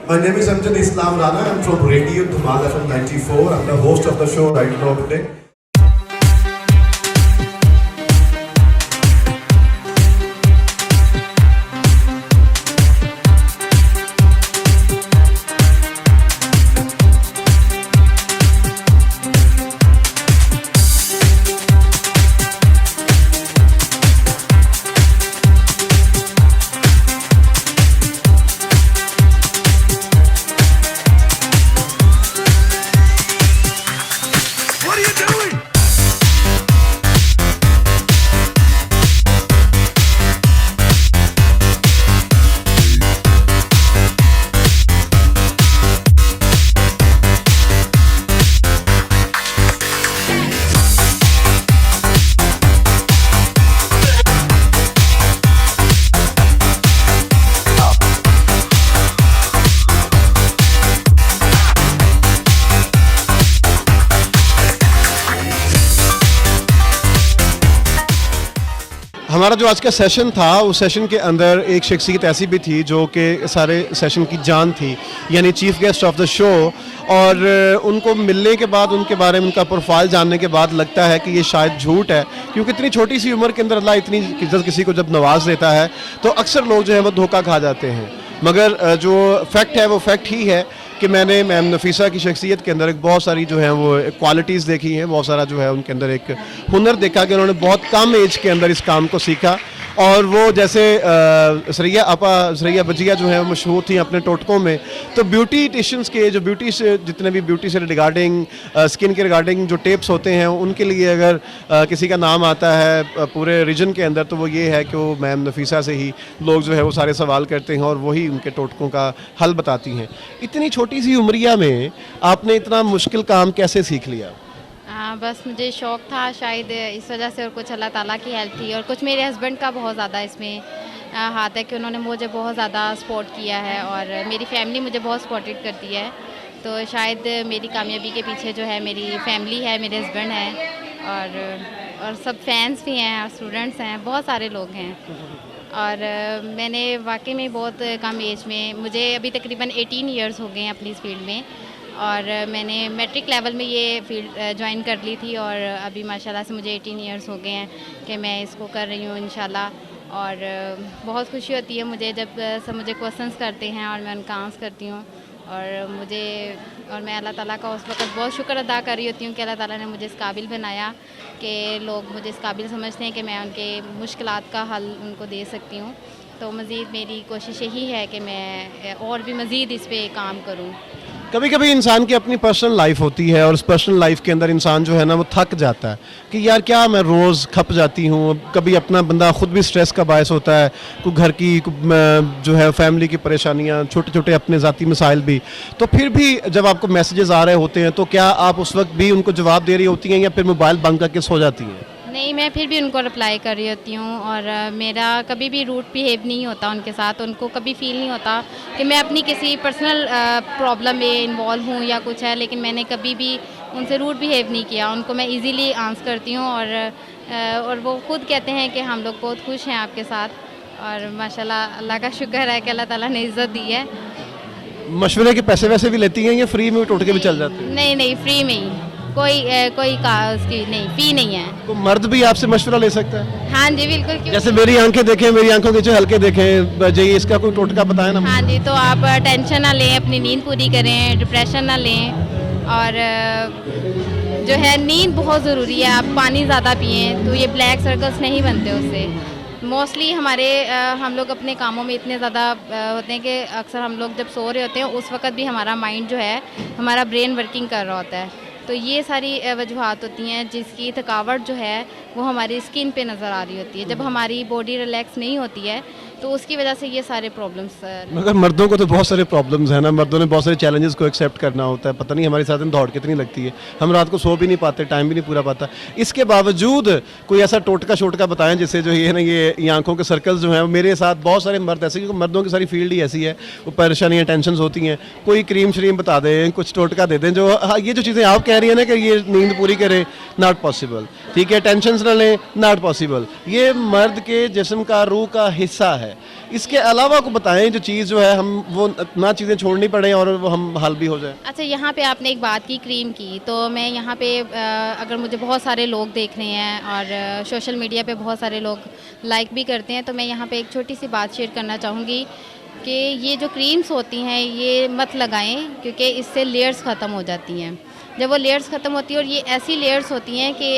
My name is Amjad Islam Rana. I'm from Radio Dhumal FM 94. I'm the host of the show right now today. हमारा जो आज का session था उस session के अंदर एक शख्सियत ऐसी भी थी जो कि सारे सेशन की जान थी, यानी chief guest of the show. और उनको मिलने के बाद उनके बारे में उनका प्रोफाइल जानने के बाद लगता है कि ये शायद झूठ है, क्योंकि इतनी छोटी सी उम्र के अंदर अल्लाह इतनी इज्जत किसी को जब नवाज देता है तो अक्सर लोग जो है वो धोखा खा जाते हैं। मगर जो फैक्ट है वो फैक्ट ही है कि मैंने मैम नफीसा की शख्सियत के अंदर एक बहुत सारी जो है वो क्वालिटीज़ देखी हैं, बहुत सारा जो है उनके अंदर एक हुनर देखा कि उन्होंने बहुत कम एज के अंदर इस काम को सीखा। और वो जैसे सरैया बजिया जो है मशहूर थी अपने टोटकों में, तो ब्यूटिशियंस के जो ब्यूटी से जितने भी ब्यूटी से रिगार्डिंग स्किन के रिगार्डिंग जो टिप्स होते हैं उनके लिए अगर किसी का नाम आता है पूरे रीजन के अंदर तो वो ये है कि वो मैम नफीसा से ही लोग जो है वो सारे सवाल करते हैं और वही उनके टोटकों का हल बताती हैं। इतनी छोटी सी उम्रिया में आपने इतना मुश्किल काम कैसे सीख लिया? बस मुझे शौक़ था शायद इस वजह से, और कुछ अल्लाह ताला की हेल्प थी, और कुछ मेरे हस्बैंड का बहुत ज़्यादा इसमें हाथ है कि उन्होंने मुझे बहुत ज़्यादा सपोर्ट किया है और मेरी फैमिली मुझे बहुत सपोर्टेड करती है। तो शायद मेरी कामयाबी के पीछे जो है मेरी फैमिली है, मेरे हस्बैंड हैं और सब फैंस भी हैं और स्टूडेंट्स हैं, बहुत सारे लोग हैं। और मैंने वाकई में बहुत कम एज में, मुझे अभी तकरीबन 18 ईयर्स हो गए हैं अपनी इस फील्ड में, और मैंने मैट्रिक लेवल में ये फील्ड ज्वाइन कर ली थी और अभी माशाल्लाह से मुझे 18 ईयर्स हो गए हैं कि मैं इसको कर रही हूँ इंशाल्लाह। और बहुत खुशी होती है मुझे जब सब मुझे क्वेश्चंस करते हैं और मैं उनका आंसर करती हूँ, और मैं अल्लाह ताला का उस वक्त बहुत शुक्र अदा कर रही होती हूँ कि अल्लाह ताला ने मुझे इस काबिल बनाया कि लोग मुझे इस काबिल समझते हैं कि मैं उनके मुश्किलात का हल उनको दे सकती हूँ। तो मज़ीद मेरी कोशिश यही है कि मैं और भी मज़ीद इस पर काम करूँ। कभी कभी इंसान की अपनी पर्सनल लाइफ होती है और उस पर्सनल लाइफ के अंदर इंसान जो है ना वो थक जाता है कि यार क्या मैं रोज़ खप जाती हूँ। कभी अपना बंदा ख़ुद भी स्ट्रेस का बायस होता है, कोई घर की जो है फैमिली की परेशानियाँ, छोटे छोटे अपने ज़ाती मसाइल भी। तो फिर भी जब आपको मैसेजेस आ रहे होते हैं तो क्या आप उस वक्त भी उनको जवाब दे रही होती हैं या फिर मोबाइल बंद करके सो जाती हैं? नहीं, मैं फिर भी उनको रिप्लाई कर रही होती हूँ और मेरा कभी भी रूड बिहेव नहीं होता उनके साथ। उनको कभी फील नहीं होता कि मैं अपनी किसी पर्सनल प्रॉब्लम में इन्वॉल्व हूँ या कुछ है, लेकिन मैंने कभी भी उनसे रूड बिहेव नहीं किया। उनको मैं इजीली आंसर करती हूँ और वो खुद कहते हैं कि हम लोग बहुत खुश हैं आपके साथ, और माशाल्लाह अल्लाह का शुक्र है कि अल्लाह ताला ने इज़्ज़त दी है। मशवरे के पैसे वैसे भी लेती हैं या फ्री में टोटके भी चल जाते हैं? नहीं, फ्री में ही, कोई उसकी नहीं, फ़ी नहीं है। तो मर्द भी आपसे मशवरा ले सकता है? हाँ जी बिल्कुल। जैसे मेरी आंखें देखें, मेरी आंखों के हल्के देखें, जी इसका कोई टोटका बताएं ना। हाँ जी, तो आप टेंशन ना लें, अपनी नींद पूरी करें, डिप्रेशन ना लें, और जो है नींद बहुत ज़रूरी है। आप पानी ज़्यादा पिएँ तो ये ब्लैक सर्कल्स नहीं बनते उससे। मोस्टली हम लोग अपने कामों में इतने ज़्यादा होते हैं कि अक्सर हम लोग जब सो रहे होते हैं उस वक़्त भी हमारा माइंड जो है, हमारा ब्रेन वर्किंग कर रहा होता है। तो ये सारी वजूहात होती हैं जिसकी थकावट जो है वो हमारी स्किन पे नज़र आ रही होती है। जब हमारी बॉडी रिलैक्स नहीं होती है तो उसकी वजह से ये सारे प्रॉब्लम्स। मगर मर्दों को तो बहुत सारे प्रॉब्लम्स हैं ना, मर्दों ने बहुत सारे चैलेंजेस को एक्सेप्ट करना होता है। पता नहीं हमारे साथ में दौड़ कितनी लगती है, हम रात को सो भी नहीं पाते, टाइम भी नहीं पूरा पाता। इसके बावजूद कोई ऐसा टोटका बताएं जिससे जो ये ना ये आंखों के सर्कल्स जो हैं, मेरे साथ बहुत सारे मर्द ऐसे, क्योंकि मर्दों की सारी फील्ड ही ऐसी है, वो परेशानियाँ टेंशन होती हैं। कोई क्रीम श्रीम बता दें, कुछ टोटका दे दें जो ये जो चीज़ें आप कह रही हैं ना कि ये नींद पूरी करें, नॉट पॉसिबल। ठीक है, टेंशन ना लें, नॉट पॉसिबल। ये मर्द के जिस्म का, रूह का हिस्सा है। है, इसके अलावा को बताएं जो चीज़ जो है हम वो ना चीज़ें छोड़नी पड़े और वो हम हल भी हो जाए। अच्छा, यहाँ पे आपने एक बात की क्रीम की, तो मैं यहाँ पे अगर मुझे बहुत सारे लोग देख रहे हैं और सोशल मीडिया पे बहुत सारे लोग लाइक भी करते हैं, तो मैं यहाँ पे एक छोटी सी बात शेयर करना चाहूँगी कि ये जो क्रीम्स होती हैं ये मत लगाएं, क्योंकि इससे लेयर्स ख़त्म हो जाती हैं। जब वो लेयर्स ख़त्म होती है और ये ऐसी लेयर्स होती हैं कि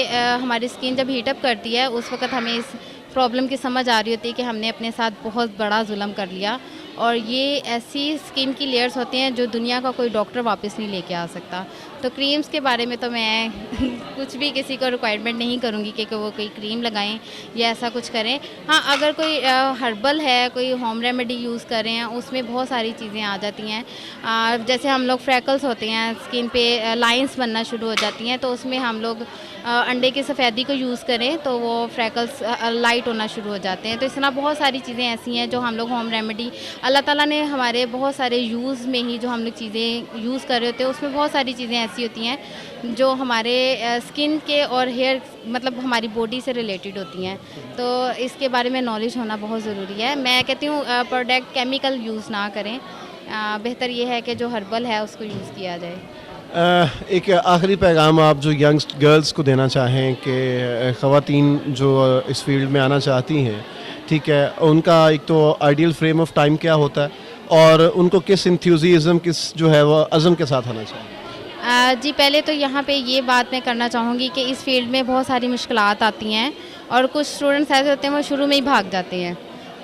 हमारी स्किन जब हीटअप करती है उस वक्त हमें इस प्रॉब्लम की समझ आ रही होती है कि हमने अपने साथ बहुत बड़ा जुल्म कर लिया, और ये ऐसी स्किन की लेयर्स होती हैं जो दुनिया का कोई डॉक्टर वापस नहीं लेके आ सकता। तो क्रीम्स के बारे में तो मैं कुछ भी किसी को रिक्वायरमेंट नहीं करूँगी कि वो कोई क्रीम लगाएं या ऐसा कुछ करें। हाँ, अगर कोई हर्बल है, कोई होम रेमेडी यूज़ कर रहे हैं, उसमें बहुत सारी चीज़ें आ जाती हैं। जैसे हम लोग फ्रैकल्स होते हैं, स्किन पे लाइंस बनना शुरू हो जाती हैं, तो उसमें हम लोग अंडे की सफ़ेदी को यूज़ करें तो वो फ्रैकल्स लाइट होना शुरू हो जाते हैं। तो इस तरह बहुत सारी चीज़ें ऐसी हैं जो हम लोग होम रेमेडी, अल्लाह ताला ने हमारे बहुत सारे यूज़ में ही जो हम लोग चीज़ें यूज़ कर रहे होते हैं उसमें बहुत सारी चीज़ें ऐसी होती हैं जो हमारे स्किन के और हेयर मतलब हमारी बॉडी से रिलेटेड होती हैं। तो इसके बारे में नॉलेज होना बहुत ज़रूरी है। मैं कहती हूँ प्रोडक्ट केमिकल यूज़ ना करें, बेहतर ये है कि जो हर्बल है उसको यूज़ किया जाए। एक आखिरी पैगाम आप जो यंग गर्ल्स को देना चाहें कि ख़वातीन जो इस फील्ड में आना चाहती हैं, ठीक है, उनका एक तो आइडियल फ्रेम ऑफ टाइम क्या होता है और उनको किस इंथ्यूज़िज़म, किस जो है वो अज़म के साथ आना चाहिए? जी, पहले तो यहाँ पे ये बात मैं करना चाहूँगी कि इस फील्ड में बहुत सारी मुश्किलात आती हैं और कुछ स्टूडेंट्स ऐसे होते हैं वो शुरू में ही भाग जाते हैं।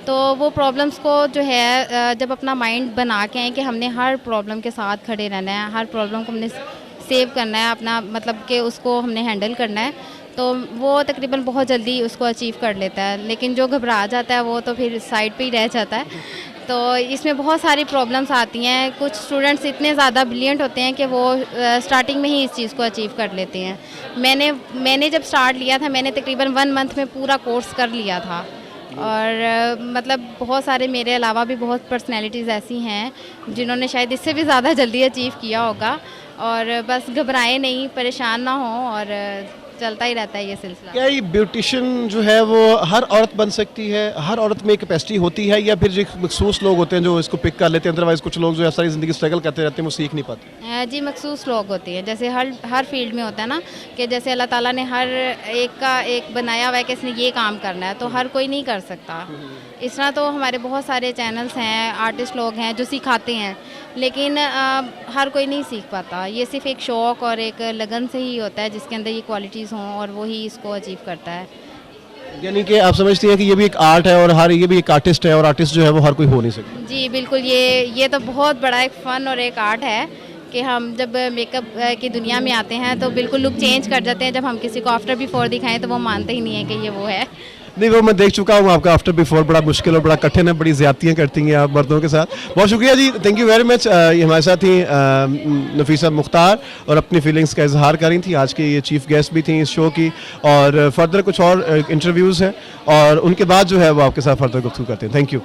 तो वो प्रॉब्लम्स को जो है जब अपना माइंड बना के आए कि हमने हर प्रॉब्लम के साथ खड़े रहना है, हर प्रॉब्लम को हमने सेव करना है अपना, मतलब कि उसको हमने हैंडल करना है, तो वो तकरीबन बहुत जल्दी उसको अचीव कर लेता है। लेकिन जो घबरा जाता है वो तो फिर साइड पे ही रह जाता है। तो इसमें बहुत सारी प्रॉब्लम्स आती हैं। कुछ स्टूडेंट्स इतने ज़्यादा ब्रिलियंट होते हैं कि वो स्टार्टिंग में ही इस चीज़ को अचीव कर लेते हैं। मैंने जब स्टार्ट लिया था, मैंने तकरीबन 1 मंथ में पूरा कोर्स कर लिया था। और मतलब बहुत सारे मेरे अलावा भी बहुत पर्सनैलिटीज़ ऐसी हैं जिन्होंने शायद इससे भी ज़्यादा जल्दी अचीव किया होगा। और बस घबराएं नहीं, परेशान ना हो, और चलता ही रहता है ये सिलसिला। क्या ये ब्यूटिशियन जो है वो हर औरत बन सकती है? हर औरत में कैपेसिटी होती है या फिर जो मखसूस लोग होते हैं जो इसको पिक कर लेते हैं, अदरवाइज कुछ लोग जो है सारी ज़िंदगी स्ट्रगल करते रहते हैं वो सीख नहीं पाते? जी, मखसूस लोग होते हैं, जैसे हर फील्ड में होता है ना कि जैसे अल्लाह ताला ने हर एक का एक बनाया हुआ है कि इसने ये काम करना है, तो हर कोई नहीं कर सकता। इस तरह तो हमारे बहुत सारे चैनल्स हैं, आर्टिस्ट लोग हैं जो सिखाते हैं, लेकिन हर कोई नहीं सीख पाता। ये सिर्फ एक शौक़ और एक लगन से ही होता है जिसके अंदर ये क्वालिटीज़ हों, और वो ही इसको अचीव करता है। यानी कि आप समझती हैं कि ये भी एक आर्ट है और ये भी एक आर्टिस्ट है, और आर्टिस्ट जो है वो हर कोई हो नहीं सकता? जी बिल्कुल, ये तो बहुत बड़ा एक फ़न और एक आर्ट है कि हम जब मेकअप की दुनिया में आते हैं तो बिल्कुल लुक चेंज कर जाते हैं। जब हम किसी को आफ्टर बिफोर दिखाएं तो वो मानते ही नहीं है कि ये वो है। नहीं, वो मैं देख चुका हूँ आपका आफ्टर बिफोर, बड़ा मुश्किल और बड़ा कठिन है, बड़ी ज़्यादतियाँ करती हैं आप मर्दों के साथ। बहुत शुक्रिया जी, थैंक यू वेरी मच। ये हमारे साथ थी नफीसा मुख्तार और अपनी फीलिंग्स का इजहार कर रही थी। आज की ये चीफ गेस्ट भी थी इस शो की, और फर्दर कुछ और इंटरव्यूज़ हैं और उनके बाद जो है वो आपके साथ फर्दर गुफ्तगू करते हैं। Thank you.